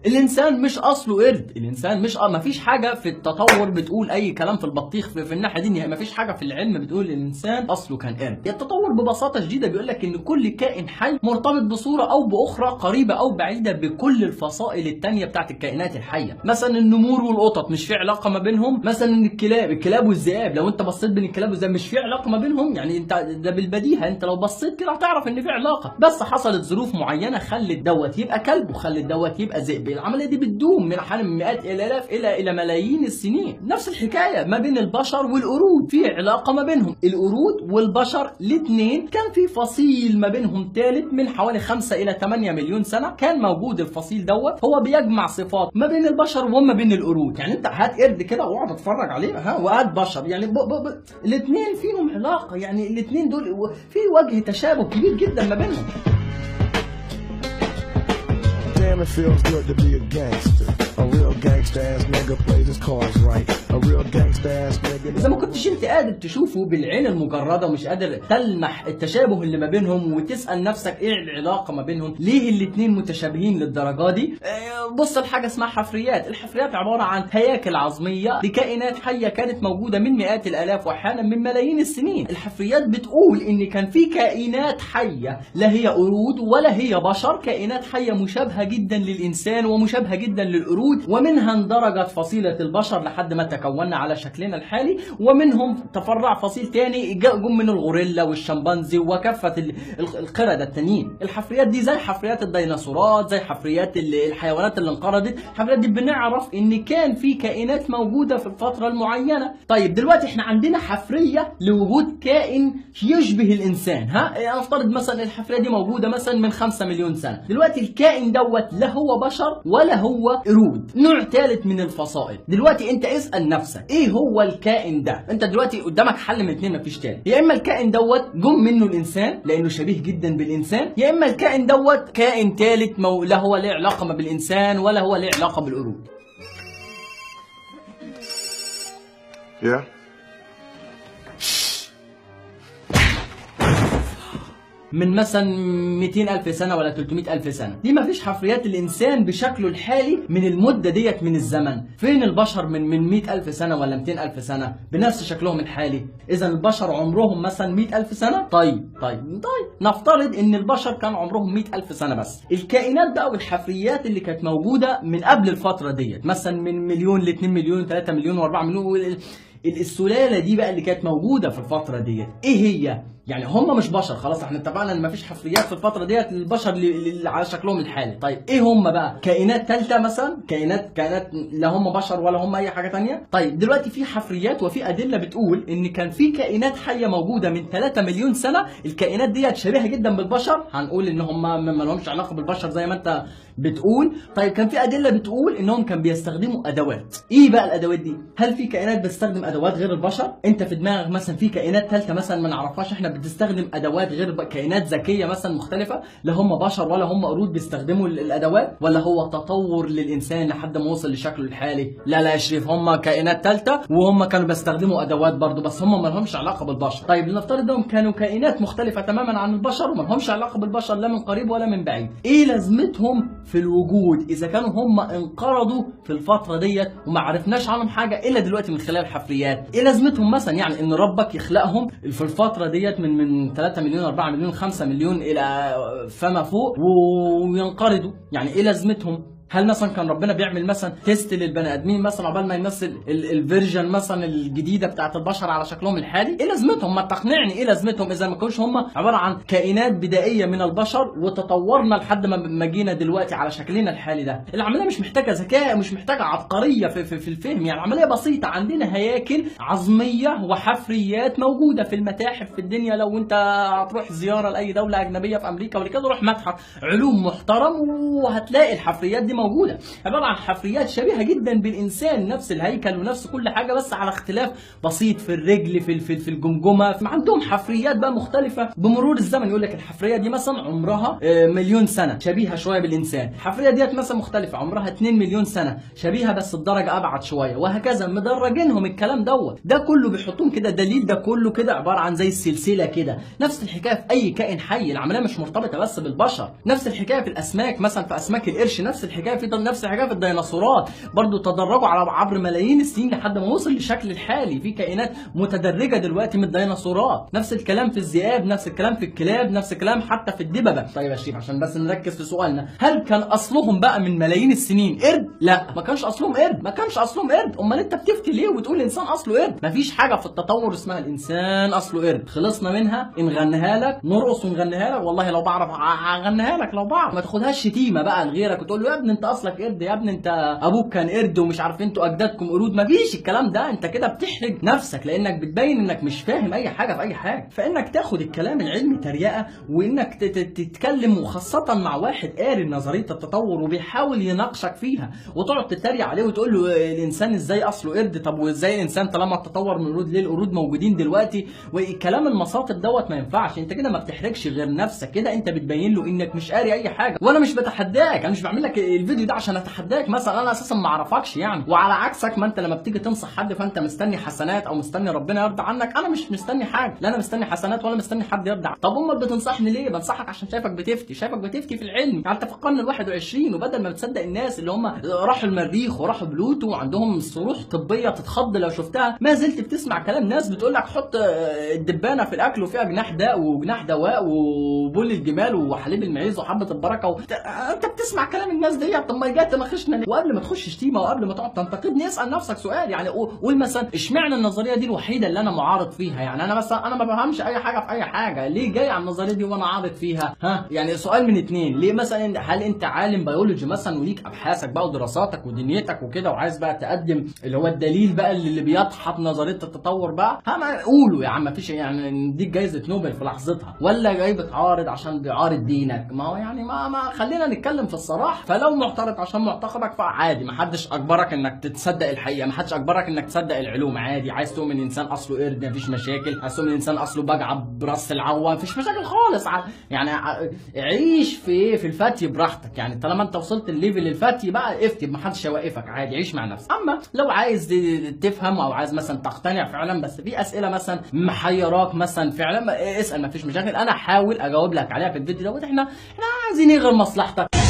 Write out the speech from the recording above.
الانسان مش اصله قرد، الانسان مش مفيش حاجه في التطور بتقول اي كلام في البطيخ في الناحيه دي نهائي، مفيش حاجه في العلم بتقول الانسان اصله كان قرد. التطور ببساطه شديده بيقول لك ان كل كائن حي مرتبط بصوره او باخرى قريبه او بعيده بكل الفصائل الثانيه بتاعت الكائنات الحيه. مثلا النمور والقطط مش في علاقه ما بينهم، مثلا الكلاب والذئاب لو انت بصيت بين الكلاب والذئاب مش في علاقه ما بينهم، يعني انت ده بالبديهه انت لو بصيت كده هتعرف ان في علاقه، بس حصلت ظروف معينه خلت دوت يبقى كلب وخلت دوت يبقى ذئب. العمليه دي بتدوم من حوالي مئات الالاف الى ملايين السنين. نفس الحكايه ما بين البشر والقرود، في علاقه ما بينهم. القرود والبشر الاثنين كان في فصيل ما بينهم ثالث من حوالي 5 الى 8 مليون سنه، كان موجود الفصيل دوت هو بيجمع صفات ما بين البشر وما بين القرود. يعني انت هات قرد كده واقعد اتفرج عليه وهات بشر، يعني الاثنين فيهم علاقه، يعني الاثنين دول في وجه تشابه كبير جدا ما بينهم. Damn, it feels good to be a gangster. A real gangster ass nigga plays his cards right. A real gangster ass nigga. إذا ما كنتش أنت قادر تشوفه بالعين المجردة ومش قادر تلمح التشابه اللي ما بينهم وتسأل نفسك إيه العلاقة ما بينهم؟ ليه الاتنين متشابهين للدرجة دي؟ بص لحاجة اسمها حفريات. الحفريات عبارة عن هياكل عظمية لكائنات حية كانت موجودة من مئات الآلاف وأحيانا من ملايين السنين. الحفريات بتقول إن كان في كائنات حية لا هي قرود ولا هي بشر، كائنات حية مشابهة جدا للإنسان ومشابهة جدا للقرود، ومنها اندرجت فصيلة البشر لحد ما تكوننا على شكلنا الحالي، ومنهم تفرع فصيل تاني جم من الغوريلا والشمبانزي وكافة القردة التانيين. الحفريات دي زي حفريات الديناصورات، زي حفريات الحيوانات اللي انقرضت. الحفريات دي بنعرف ان كان في كائنات موجودة في الفترة المعينة. طيب دلوقتي احنا عندنا حفرية لوجود كائن يشبه الانسان، نفترض مثلا الحفرية دي موجودة مثلا من 5 مليون سنة. دلوقتي الكائن دوت لا هو بشر ولا هو قرود، نوع ثالث من الفصائل. دلوقتي انت اسأل نفسك ايه هو الكائن ده؟ انت دلوقتي قدامك حل من اتنين مفيش تاني، يا اما الكائن دوت جم منه الانسان لانه شبيه جدا بالانسان، يا اما الكائن دوت كائن ثالث لا هو له علاقة ما بالانسان ولا هو له علاقة بالقرود. Yeah. من مثلا 200,000 سنة ولا 300,000 سنة. دي مفيش حفريات الإنسان بشكله الحالي من المدة ديت من الزمن. فين البشر من 100,000 سنة ولا 200,000 سنة بنفس شكلهم الحالي؟ إذا البشر عمرهم مثلا 100,000 سنة. طيب نفترض إن البشر كان عمرهم 100,000 سنة بس. الكائنات بقى والحفريات اللي كانت موجودة من قبل الفترة ديت مثلا من مليون ل 2 مليون 3 مليون و4 مليون، السلالة دي بقى اللي كانت موجودة في الفترة ديت ايه هي؟ يعني هم مش بشر، خلاص احنا اتفقنا ان مفيش حفريات في الفترة ديت للبشر اللي على شكلهم الحالي. طيب ايه هم بقى؟ كائنات ثالثة مثلا، كائنات لا هم بشر ولا هم اي حاجة تانية. طيب دلوقتي في حفريات وفي ادلة بتقول ان كان في كائنات حية موجودة من 3 مليون سنة، الكائنات ديت شبيهة جدا بالبشر، هنقول ان هم ما لهمش علاقة بالبشر زي ما انت بتقول. طيب كان في ادلة بتقول انهم كان بيستخدموا ادوات. ايه بقى الادوات دي؟ هل في كائنات بتستخدم ادوات غير البشر؟ انت في دماغك مثلا في كائنات ثالثة مثلا ما نعرفهاش احنا بتستخدم ادوات غير كائنات ذكيه مثلا مختلفه، لا هم بشر ولا هم قرود بيستخدموا الادوات، ولا هو تطور للانسان لحد ما وصل لشكله الحالي؟ لا يا شريف، هم كائنات ثالثه وهم كانوا بيستخدموا ادوات برضه، بس هم ما لهمش علاقه بالبشر. طيب لنفترض انهم كانوا كائنات مختلفه تماما عن البشر وما لهمش علاقه بالبشر لا من قريب ولا من بعيد، ايه لازمتهم في الوجود اذا كانوا هم انقرضوا في الفتره ديت وما عرفناش عنهم حاجه الا دلوقتي من خلال الحفريات؟ ايه لازمتهم مثلا يعني ان ربك يخلقهم في الفتره ديت من 3 مليون 4 مليون 5 مليون الى فما فوق وينقرضوا؟ يعني ايه لازمتهم؟ هل مثلا كان ربنا بيعمل مثلا تيست للبني ادمين مثلا عقبال ما يمثل الفيرجن مثلا الجديده بتاعت البشر على شكلهم الحالي؟ ايه لازمتهم؟ ما تقنعني ايه لازمتهم اذا ما كانوش هم عباره عن كائنات بدائيه من البشر وتطورنا لحد ما جينا دلوقتي على شكلنا الحالي ده؟ العمليه مش محتاجه ذكاء، مش محتاجه عبقريه في الفهم، يعني العمليه بسيطه. عندنا هياكل عظميه وحفريات موجوده في المتاحف في الدنيا. لو انت هتروح زياره لاي دوله اجنبيه في امريكا ولا كده روح متحف علوم محترم وهتلاقي الحفريات دي موجوده، عباره عن حفريات شبيهه جدا بالانسان، نفس الهيكل ونفس كل حاجه بس على اختلاف بسيط في الرجل في الجمجمه. عندهم حفريات بقى مختلفه بمرور الزمن. يقول لك الحفريه دي مثلا عمرها مليون سنه شبيهه شويه بالانسان، الحفريه ديت مثلا مختلفه عمرها 2 مليون سنه شبيهه بس بدرجه ابعد شويه، وهكذا مدرجينهم الكلام دوت. ده كله بيحطوهم كده دليل، ده كله كده عباره عن زي السلسله كده. نفس الحكايه في اي كائن حي، العمليه مش مرتبطه بس بالبشر. نفس الحكايه في الاسماك مثلا، في اسماك القرش نفس الحكايه الحكايه في نفس الحكايه في الديناصورات، برضو تدرجوا على عبر ملايين السنين لحد ما وصل للشكل الحالي. في كائنات متدرجه دلوقتي من الديناصورات، نفس الكلام في الذئاب، نفس الكلام في الكلاب، نفس الكلام حتى في الدببه. طيب يا شريف عشان بس نركز في سؤالنا، هل كان اصلهم بقى من ملايين السنين قرد؟ لا، ما كانش اصلهم قرد، ما كانش اصلهم قرد. امال انت بتفتي ليه وتقول الانسان اصله قرد؟ مفيش حاجه في التطور اسمها الانسان اصله قرد، خلصنا منها. نغنيها لك، نرقص ونغنيها لك، والله لو بعرف هغنيها لك لو بعرف. ما تاخدهاش شتيمه بقى لغيرك وتقول له يا ابني انت اصلك قرد، يا ابني انت ابوك كان قرد ومش عارف انتوا اجدادكم قرود. مفيش الكلام ده، انت كده بتحرج نفسك لانك بتبين انك مش فاهم اي حاجه في اي حاجه. فانك تاخد الكلام العلمي تريقه، وانك تتكلم وخاصه مع واحد قاري نظريه التطور وبيحاول يناقشك فيها وتقعد تتريق عليه وتقول له الانسان ازاي اصله قرد؟ طب وازاي الانسان طالما التطور من القرود ليه القرود موجودين دلوقتي؟ والكلام المساطب دوت ما ينفعش. انت كده ما بتحرجش غير نفسك، كده انت بتبين له انك مش قاري اي حاجه. وانا مش بتحداك، انا مش بعمل لك الفيديو ده عشان اتحداك مثلا، انا اساسا ما اعرفكش يعني. وعلى عكسك، ما انت لما بتيجي تنصح حد فانت مستني حسنات او مستني ربنا يرضى عنك. انا مش مستني حاجه، لا انا مستني حسنات ولا مستني حد يرضى عنك. طب امال بتنصحني ليه؟ بنصحك عشان شايفك بتفتي في العلم. يعني انت في القرن ال21 وبدل ما بتصدق الناس اللي هم راحوا المريخ وراحوا بلوتو وعندهم صروح طبيه تتخض لو شفتها، ما زلت بتسمع كلام ناس بتقول لك حط الدبانه في الاكل وفيها جناح داء وجناح دواء وبول الجمال وحليب المعيز وحبه البركه انت بتسمع كلام الناس دي. طب ما جاي تناقشنا ليه؟ وقبل ما تخش شتيمه وقبل ما تقعد تنتقدني اسال نفسك سؤال، يعني قول مثلا اشمعنى النظريه دي الوحيده اللي انا معارض فيها؟ يعني انا مثلا انا ما بفهمش اي حاجه في اي حاجه، ليه جاي على النظريه دي وانا عارض فيها؟ ها يعني سؤال من اتنين، ليه مثلا هل انت عالم بيولوجي مثلا وليك ابحاثك بقى ودراساتك ودنيتك وكده وعايز بقى تقدم اللي هو الدليل بقى اللي بيدحض نظريه التطور بقى؟ ما قولوا يا عم، مفيش يعني نديك جايزه نوبل في لحظتها، ولا جاي بتعارض عشان بيعارض دينك؟ ما هو يعني ما خلينا نتكلم في الصراحه. فلو معترض عشان معتقدك فعادي، ما حدش اجبرك انك تصدق الحقيقه، ما حدش اجبرك انك تصدق العلوم، عادي. عايز تؤمن الانسان اصله قرد مفيش مشاكل، عايز تؤمن الانسان اصله بجعه براس العوه مفيش مشاكل خالص. يعني عيش في الفتي براحتك، يعني طالما انت وصلت الليفل الفتي بقى افتي، ما حدش هيوقفك، عادي عيش مع نفسك. اما لو عايز تفهم او عايز مثلا تقتنع فعلا بس في اسئله مثلا محيراك مثلا فعلا اسال، مفيش مشاكل، انا هحاول اجاوب لك عليها في الفيديو دوت. احنا عايزين ايه غير مصلحتك؟